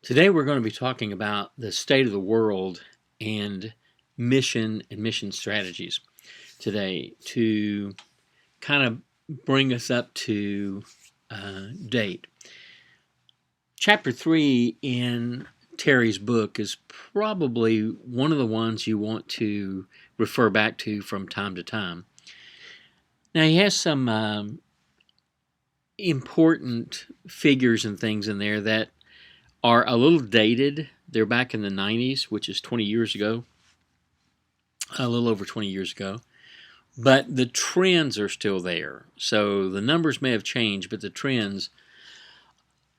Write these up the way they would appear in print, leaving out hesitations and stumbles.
Today we're going to be talking about the state of the world and mission strategies today to kind of bring us up to date. Chapter 3 in Terry's book is probably one of the ones you want to refer back to from time to time. Now, he has some important figures and things in there that are a little dated. They're back in the 90s, which is 20 years ago, a little over 20 years ago. But the trends are still there. So the numbers may have changed, but the trends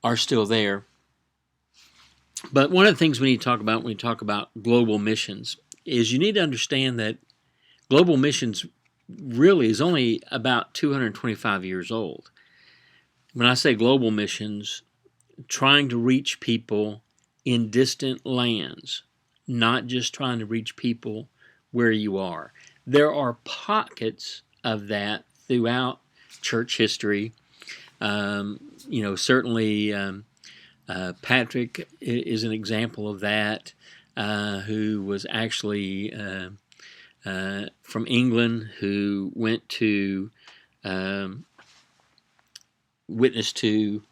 are still there. But one of the things we need to talk about when we talk about global missions is you need to understand that global missions really is only about 225 years old. When I say global missions, trying to reach people in distant lands, not just trying to reach people where you are. There are pockets of that throughout church history. Certainly Patrick is an example of that, who was actually from England, who went to witness to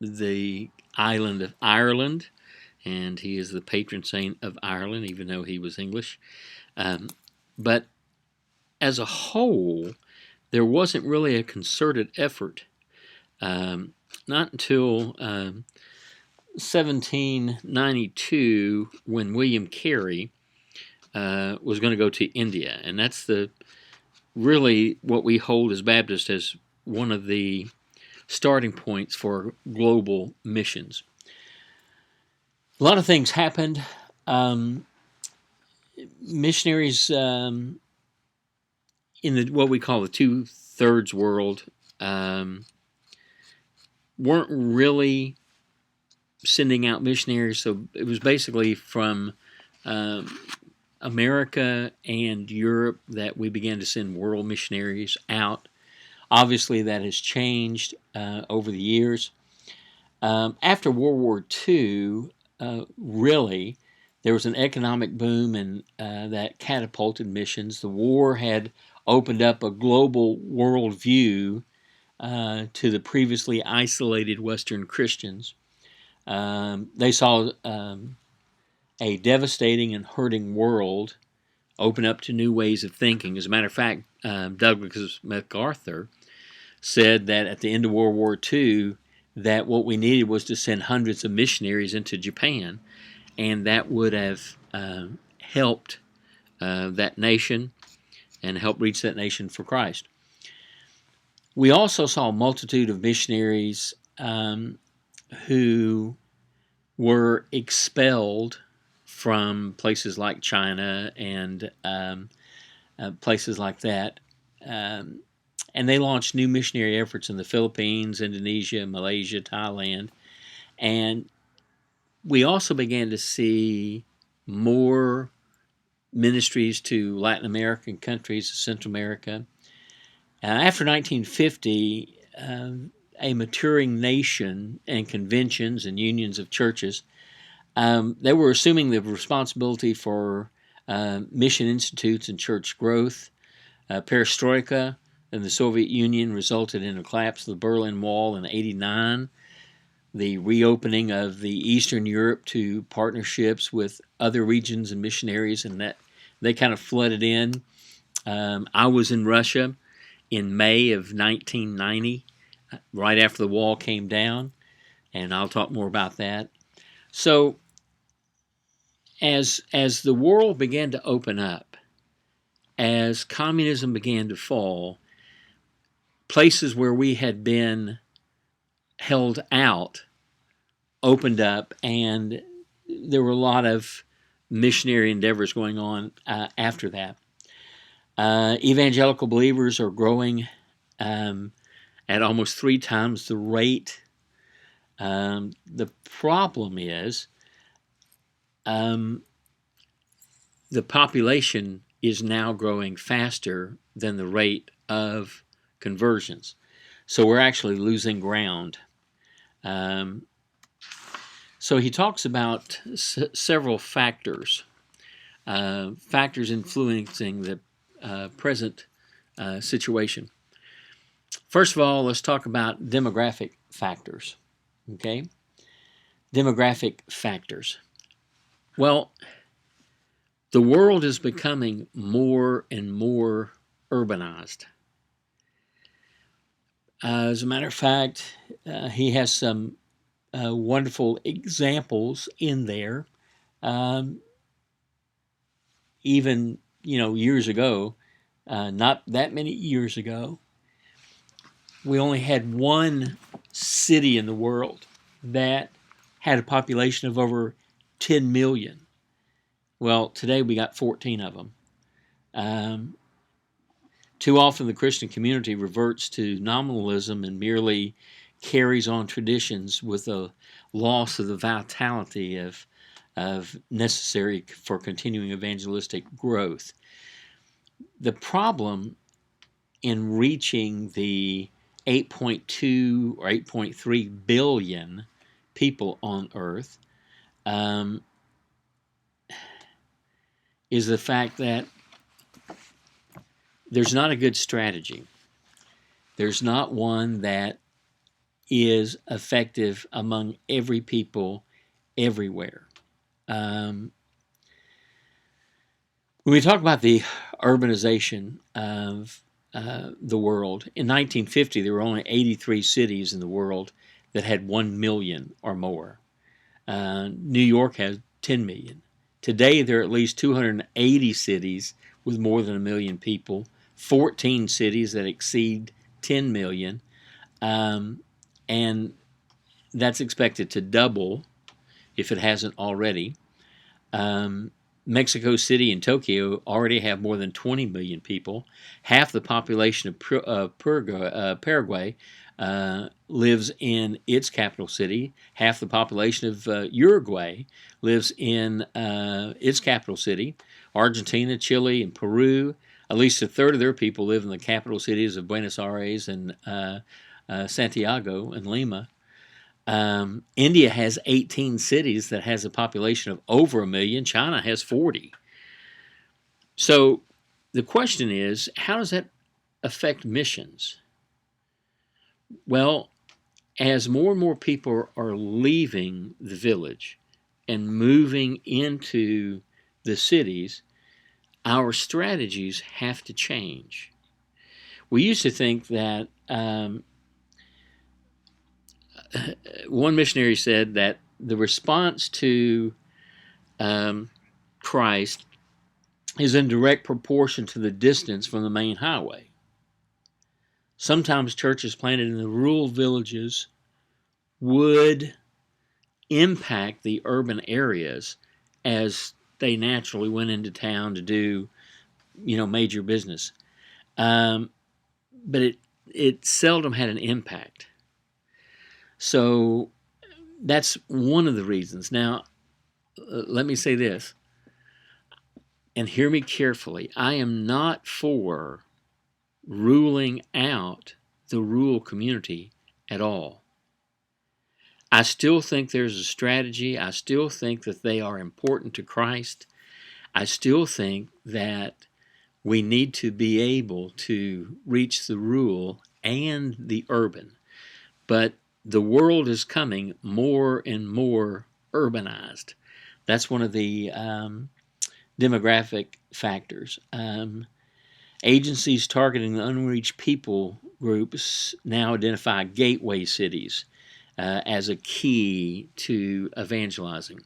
the island of Ireland, and he is the patron saint of Ireland, even though he was English. But as a whole, there wasn't really a concerted effort. Not until 1792, when William Carey was going to go to India, and that's really what we hold as Baptists as one of the starting points for global missions. A lot of things happened. Missionaries in what we call the two-thirds world weren't really sending out missionaries, so it was basically from America and Europe that we began to send world missionaries out. Obviously, that has changed over the years. After World War II, really, there was an economic boom and that catapulted missions. The war had opened up a global worldview to the previously isolated Western Christians. They saw a devastating and hurting world open up to new ways of thinking. As a matter of fact, Douglas MacArthur said that at the end of World War II, that what we needed was to send hundreds of missionaries into Japan, and that would have helped that nation and helped reach that nation for Christ. We also saw a multitude of missionaries who were expelled from places like China and places like that. And they launched new missionary efforts in the Philippines, Indonesia, Malaysia, Thailand. And we also began to see more ministries to Latin American countries, Central America. After 1950, a maturing nation and conventions and unions of churches, they were assuming the responsibility for mission institutes and church growth. Perestroika in the Soviet Union resulted in a collapse of the Berlin Wall in '89, the reopening of the Eastern Europe to partnerships with other regions and missionaries, and that they kind of flooded in. I was in Russia in May of 1990, right after the wall came down, and I'll talk more about that. So, as the world began to open up, as communism began to fall, places where we had been held out opened up, and there were a lot of missionary endeavors going on after that. Evangelical believers are growing at almost 3 times the rate. The problem is the population is now growing faster than the rate of conversions. So we're actually losing ground. So he talks about several factors, factors influencing the present situation. First of all, let's talk about demographic factors. Okay? Demographic factors. Well, the world is becoming more and more urbanized. As a matter of fact, he has some wonderful examples in there. Um, Even years ago, not that many years ago, we only had one city in the world that had a population of over 10 million. Well, today we got 14 of them. Um, Too often the Christian community reverts to nominalism and merely carries on traditions with a loss of the vitality of necessary for continuing evangelistic growth. The problem in reaching the 8.2 or 8.3 billion people on Earth is the fact that there's not a good strategy. There's not one that is effective among every people everywhere. When we talk about the urbanization of the world, in 1950 there were only 83 cities in the world that had 1 million or more. New York has 10 million. Today there are at least 280 cities with more than 1 million people, 14 cities that exceed 10 million, and that's expected to double if it hasn't already. Mexico City and Tokyo already have more than 20 million people. Half the population of Paraguay lives in its capital city. Half the population of Uruguay lives in its capital city. Argentina, Chile, and Peru, at least a third of their people live in the capital cities of Buenos Aires and Santiago and Lima. India has 18 cities that has a population of over 1 million. China has 40. So the question is, how does that affect missions? Well, as more and more people are leaving the village and moving into the cities, our strategies have to change. We used to think that one missionary said that the response to Christ is in direct proportion to the distance from the main highway. Sometimes churches planted in the rural villages would impact the urban areas as they naturally went into town to do, major business. But it seldom had an impact. So that's one of the reasons. Now, let me say this, and hear me carefully. I am not for ruling out the rural community at all. I still think there's a strategy. I still think that they are important to Christ. I still think that we need to be able to reach the rural and the urban. But the world is coming more and more urbanized. That's one of the demographic factors. Agencies targeting the unreached people groups now identify gateway cities as a key to evangelizing.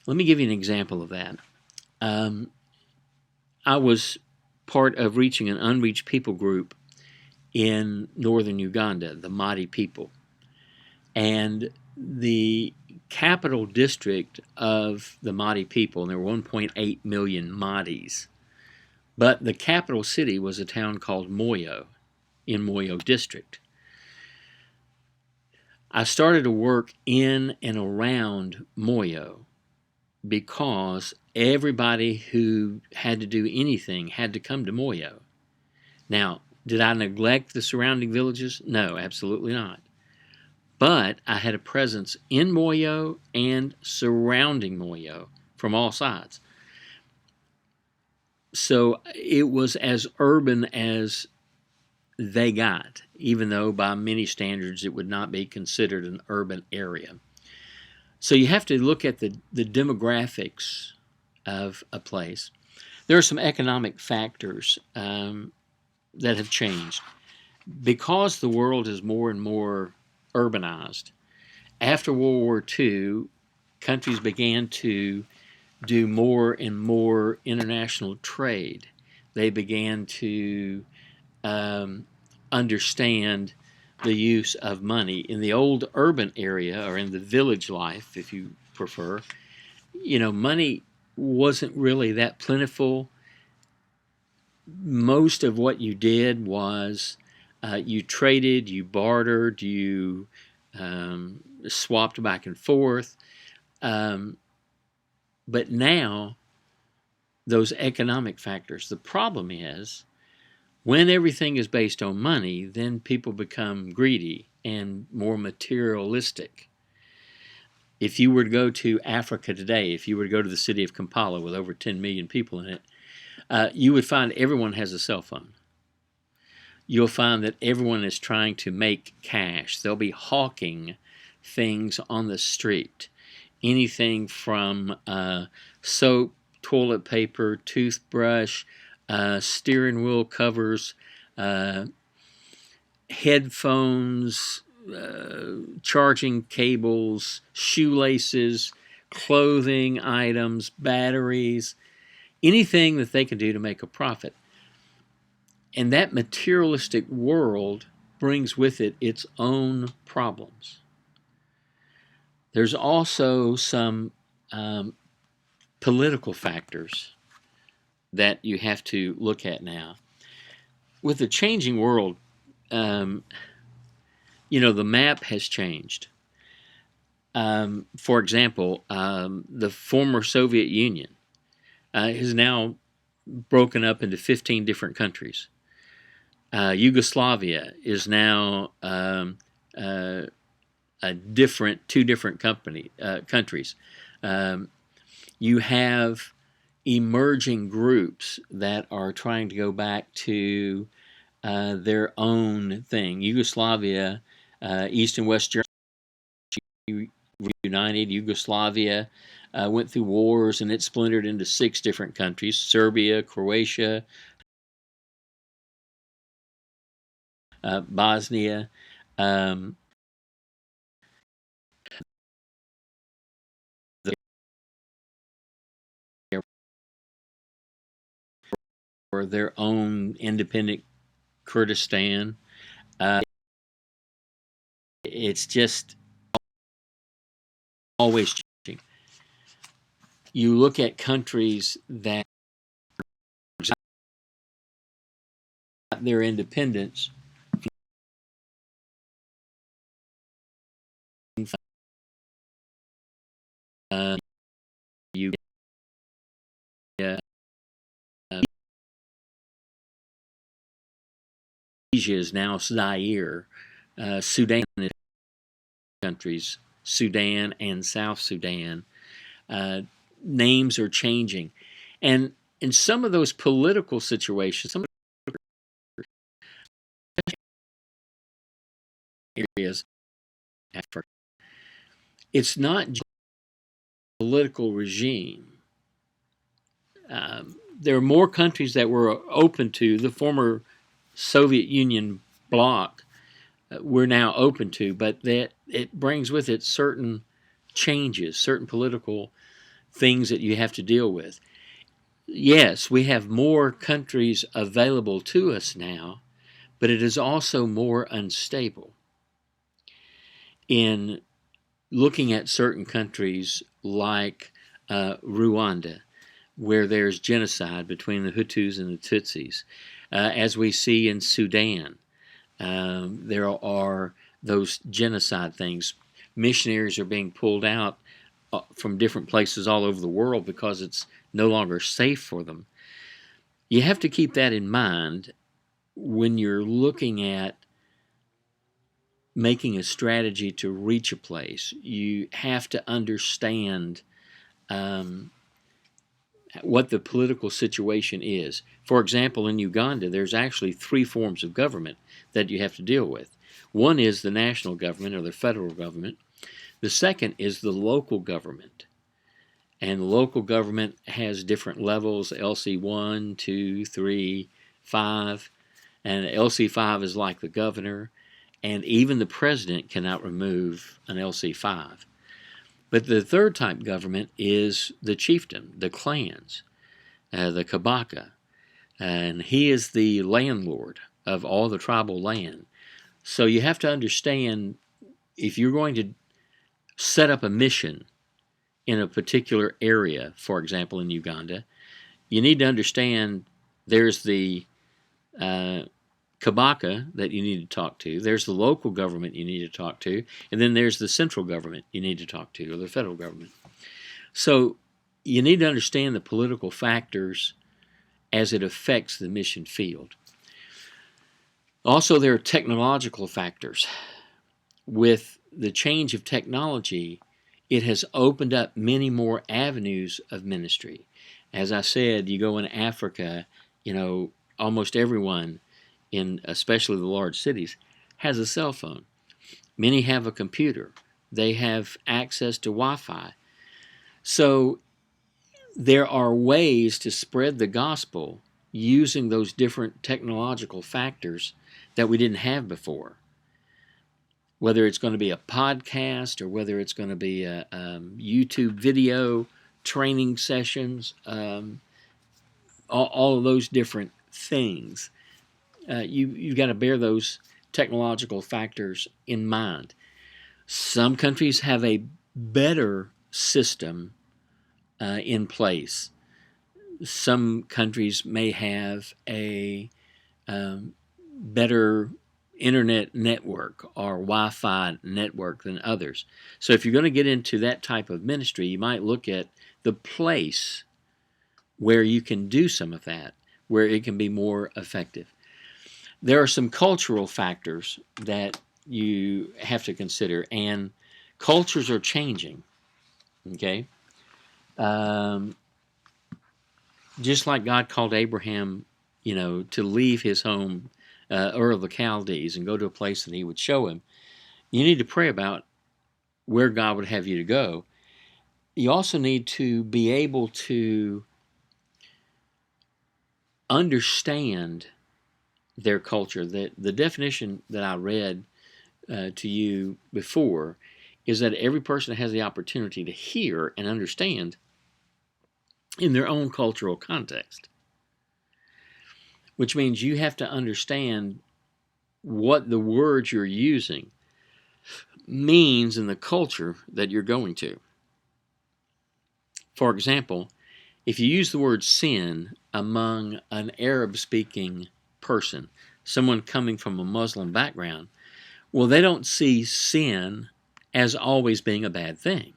Let me give you an example of that. I was part of reaching an unreached people group in northern Uganda, the Madi people. And the capital district of the Madi people, and there were 1.8 million Madis, but the capital city was a town called Moyo in Moyo district. I started to work in and around Moyo because everybody who had to do anything had to come to Moyo. Now, did I neglect the surrounding villages? No, absolutely not. but I had a presence in Moyo and surrounding Moyo from all sides. So it was as urban as they got, even though by many standards it would not be considered an urban area. So you have to look at the demographics of a place. There are some economic factors that have changed. Because the world is more and more urbanized, after World War II, countries began to do more and more international trade. They began to understand the use of money. In the old urban area, or in the village life, if you prefer, money wasn't really that plentiful. Most of what you did was you traded, you bartered, you swapped back and forth. But now, those economic factors, the problem is when everything is based on money, then people become greedy and more materialistic. If you were to go to Africa today, if you were to go to the city of Kampala with over 10 million people in it, you would find everyone has a cell phone. You'll find that everyone is trying to make cash. They'll be hawking things on the street. Anything from soap, toilet paper, toothbrush, steering wheel covers, headphones, charging cables, shoelaces, clothing items, batteries, anything that they can do to make a profit. And that materialistic world brings with it its own problems. There's also some political factors that you have to look at now. With the changing world, the map has changed. For example, the former Soviet Union is now broken up into 15 different countries. Yugoslavia is now two different countries. You have emerging groups that are trying to go back to their own thing. Yugoslavia, East and West Germany reunited. Yugoslavia went through wars and it splintered into 6 different countries: Serbia, Croatia, Bosnia. Or their own independent Kurdistan. It's just always changing. You look at countries that got their independence you Asia is now Zaire, Sudan countries, Sudan and South Sudan. Names are changing, and in some of those political situations, some areas, Africa, it's not just a political regime. There are more countries that were open to the former Soviet Union bloc. We're now open to, but that it brings with it certain changes, certain political things that you have to deal with. Yes, we have more countries available to us now, but it is also more unstable. In looking at certain countries like Rwanda, where there's genocide between the Hutus and the Tutsis, as we see in Sudan, there are those genocide things. Missionaries are being pulled out from different places all over the world because it's no longer safe for them. You have to keep that in mind when you're looking at making a strategy to reach a place, you have to understand um, what the political situation is. For example, in Uganda, there's actually three forms of government that you have to deal with. One is the national government or the federal government. The second is the local government. And the local government has different levels, LC 1, 2, 3, 5. And LC 5 is like the governor. And even the president cannot remove an LC 5. But the third type government is the chieftain, the clans, the Kabaka. And he is the landlord of all the tribal land. So you have to understand, if you're going to set up a mission in a particular area, for example, in Uganda, you need to understand there's the Kabaka that you need to talk to, there's the local government you need to talk to, and then there's the central government you need to talk to, or the federal government. So you need to understand the political factors as it affects the mission field. Also, there are technological factors. With the change of technology, it has opened up many more avenues of ministry. As I said, you go in Africa, almost everyone, in especially the large cities, has a cell phone. Many have a computer. They have access to Wi-Fi. So there are ways to spread the gospel using those different technological factors that we didn't have before. Whether it's going to be a podcast or whether it's going to be a YouTube video, training sessions, all of those different things. You've got to bear those technological factors in mind. Some countries have a better system in place. Some countries may have a better internet network or Wi-Fi network than others. So if you're going to get into that type of ministry, you might look at the place where you can do some of that, where it can be more effective. There are some cultural factors that you have to consider, and cultures are changing, okay? Just like God called Abraham, to leave his home, Ur of the Chaldees, and go to a place that he would show him, you need to pray about where God would have you to go. You also need to be able to understand their culture. The definition that I read to you before is that every person has the opportunity to hear and understand in their own cultural context, which means you have to understand what the words you're using means in the culture that you're going to. For example, if you use the word sin among an Arab-speaking person, someone coming from a Muslim background, well, they don't see sin as always being a bad thing.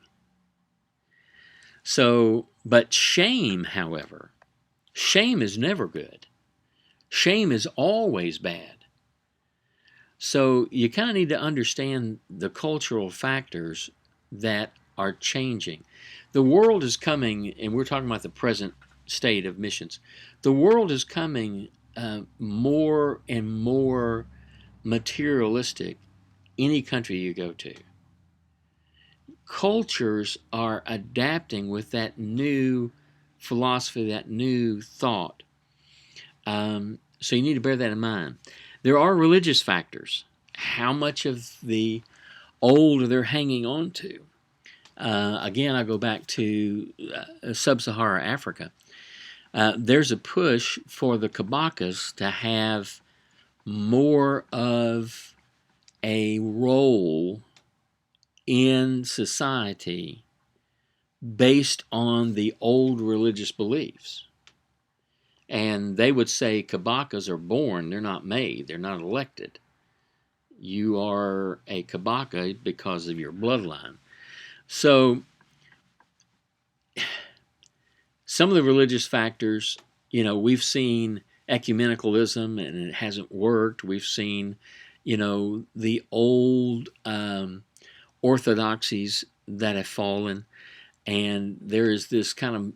So, but shame, however, shame is never good. Shame is always bad. So you kind of need to understand the cultural factors that are changing. The world is coming, and we're talking about the present state of missions. The world is coming more and more materialistic any country you go to. Cultures are adapting with that new philosophy, that new thought. So you need to bear that in mind. There are religious factors. How much of the old they're hanging on to? Again, I go back to sub-Saharan Africa. There's a push for the Kabakas to have more of a role in society based on the old religious beliefs. And they would say Kabakas are born, they're not made, they're not elected. You are a Kabaka because of your bloodline. So some of the religious factors, we've seen ecumenicalism and it hasn't worked. We've seen, the old orthodoxies that have fallen, and there is this kind of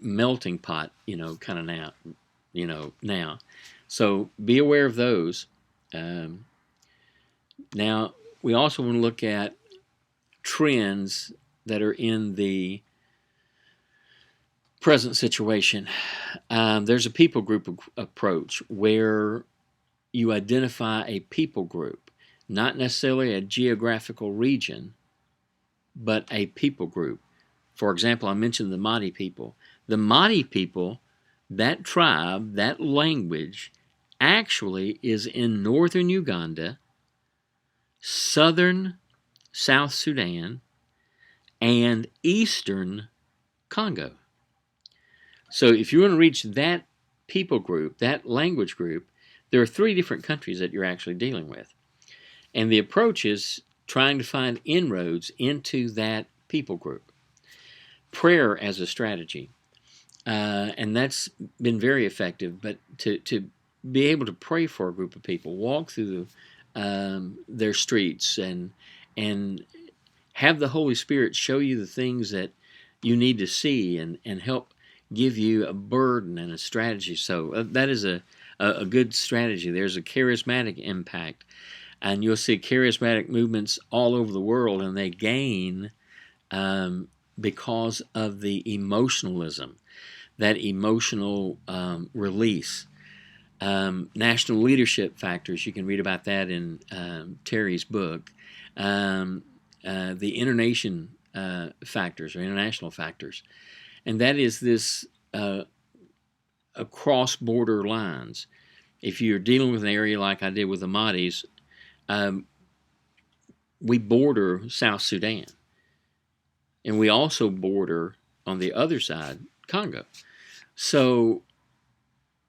melting pot, kind of now. So be aware of those. Um, Now, we also want to look at trends that are in the present situation. There's a people group approach where you identify a people group, not necessarily a geographical region, but a people group. For example, I mentioned the Mahdi people. The Mahdi people, that tribe, that language, actually is in northern Uganda, southern South Sudan, and eastern Congo. So if you want to reach that people group, that language group, there are 3 different countries that you're actually dealing with. And the approach is trying to find inroads into that people group. Prayer as a strategy. And that's been very effective, but to be able to pray for a group of people, walk through their streets, and have the Holy Spirit show you the things that you need to see, and help give you a burden and a strategy. So that is a good strategy. There's a charismatic impact, and you'll see charismatic movements all over the world, and they gain because of the emotionalism, that emotional release. National leadership factors, you can read about that in Terry's book. The international factors, or international factors. And that is this across border lines. If you're dealing with an area like I did with the Mahdis, we border South Sudan. And we also border, on the other side, Congo. So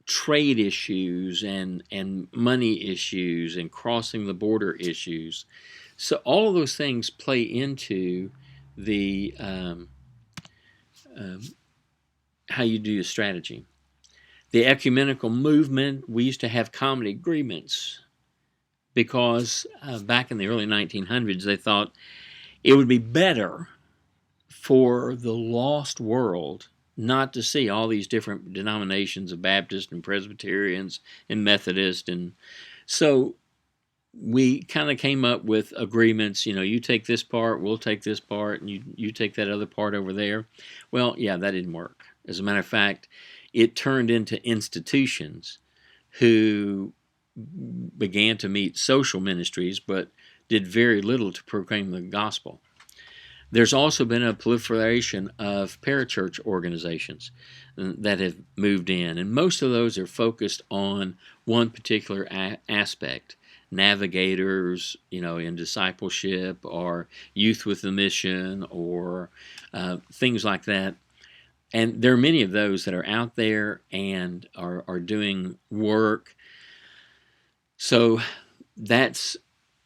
trade issues and money issues and crossing the border issues. So all of those things play into the how you do your strategy. The ecumenical movement, we used to have common agreements because back in the early 1900s, they thought it would be better for the lost world not to see all these different denominations of Baptists and Presbyterians and Methodists. And so we kind of came up with agreements, you take this part, we'll take this part, and you take that other part over there. Well, yeah, that didn't work. As a matter of fact, it turned into institutions who began to meet social ministries, but did very little to proclaim the gospel. There's also been a proliferation of parachurch organizations that have moved in, and most of those are focused on one particular aspect. Navigators, in discipleship, or youth with a mission, or things like that. And there are many of those that are out there and are doing work. So that's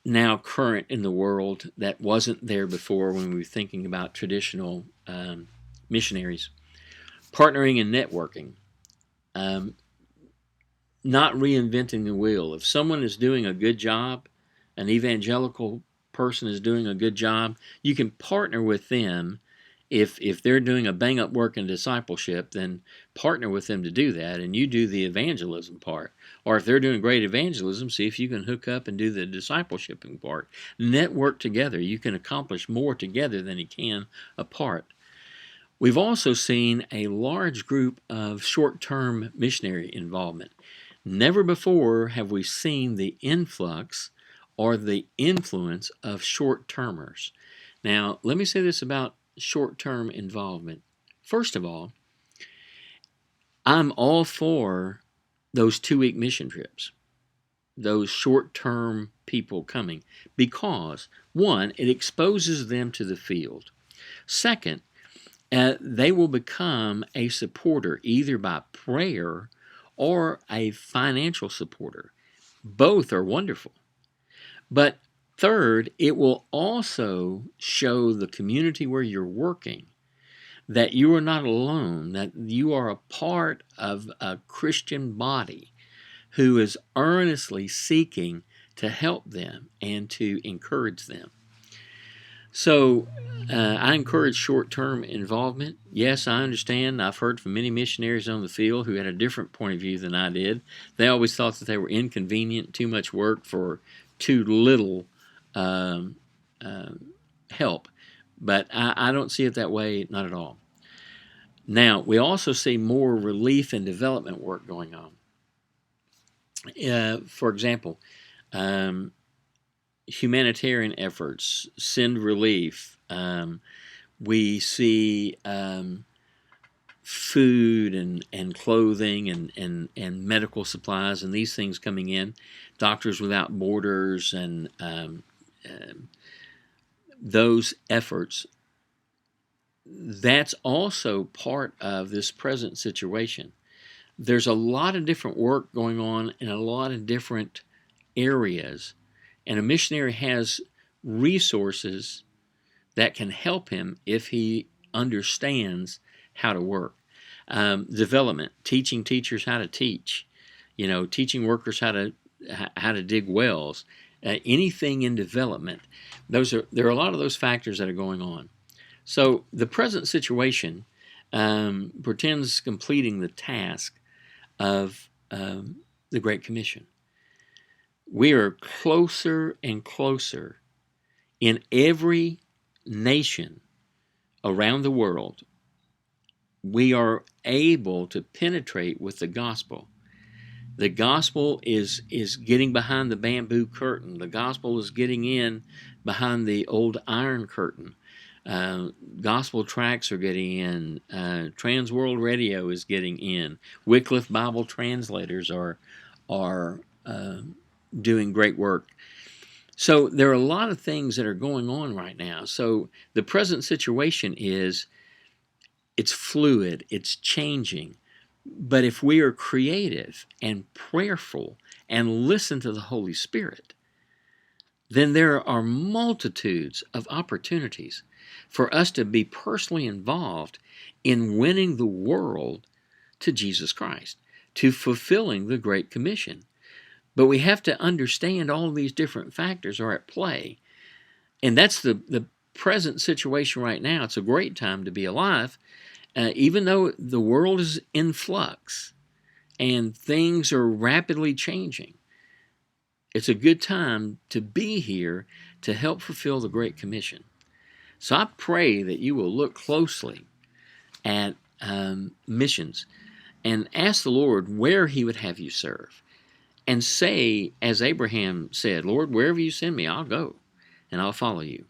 now current in the world that wasn't there before when we were thinking about traditional missionaries. Partnering and networking. Not reinventing the wheel. If someone is doing a good job, an evangelical person is doing a good job, you can partner with them. If they're doing a bang-up work in discipleship, then partner with them to do that, and you do the evangelism part. Or if they're doing great evangelism, see if you can hook up and do the discipleshiping part. Network together. You can accomplish more together than you can apart. We've also seen a large group of short-term missionary involvement. Never before have we seen the influx or the influence of short-termers. Now, let me say this about short-term involvement. First of all, I'm all for those 2-week mission trips, those short-term people coming, because, one, it exposes them to the field. Second, they will become a supporter either by prayer or a financial supporter. Both are wonderful. But third, it will also show the community where you're working that you are not alone, that you are a part of a Christian body who is earnestly seeking to help them and to encourage them. So I encourage short-term involvement. Yes, I understand. I've heard from many missionaries on the field who had a different point of view than I did. They always thought that they were inconvenient, too much work for too little um, help. But I don't see it that way, not at all. Now, we also see more relief and development work going on. For example, humanitarian efforts, send relief. We see food and clothing and medical supplies and these things coming in. Doctors Without Borders and those efforts. That's also part of this present situation. There's a lot of different work going on in a lot of different areas, and a missionary has resources that can help him if he understands how to work. Development, teaching teachers how to teach, teaching workers how to dig wells, anything in development. There are a lot of those factors that are going on. So the present situation pretends completing the task of the Great Commission. We are closer and closer in every nation around the world. We are able to penetrate with the gospel. The gospel is getting behind the bamboo curtain. The gospel is getting in behind the old iron curtain. Gospel tracts are getting in. Trans World Radio is getting in. Wycliffe Bible translators are doing great work. So there are a lot of things that are going on right now. So the present situation is, it's fluid, it's changing. But if we are creative and prayerful and listen to the Holy Spirit, then there are multitudes of opportunities for us to be personally involved in winning the world to Jesus Christ, to fulfilling the Great Commission. But we have to understand all these different factors are at play. And that's the present situation right now. It's a great time to be alive, even though the world is in flux and things are rapidly changing. It's a good time to be here to help fulfill the Great Commission. So I pray that you will look closely at missions and ask the Lord where He would have you serve. And say, as Abraham said, Lord, wherever you send me, I'll go and I'll follow you.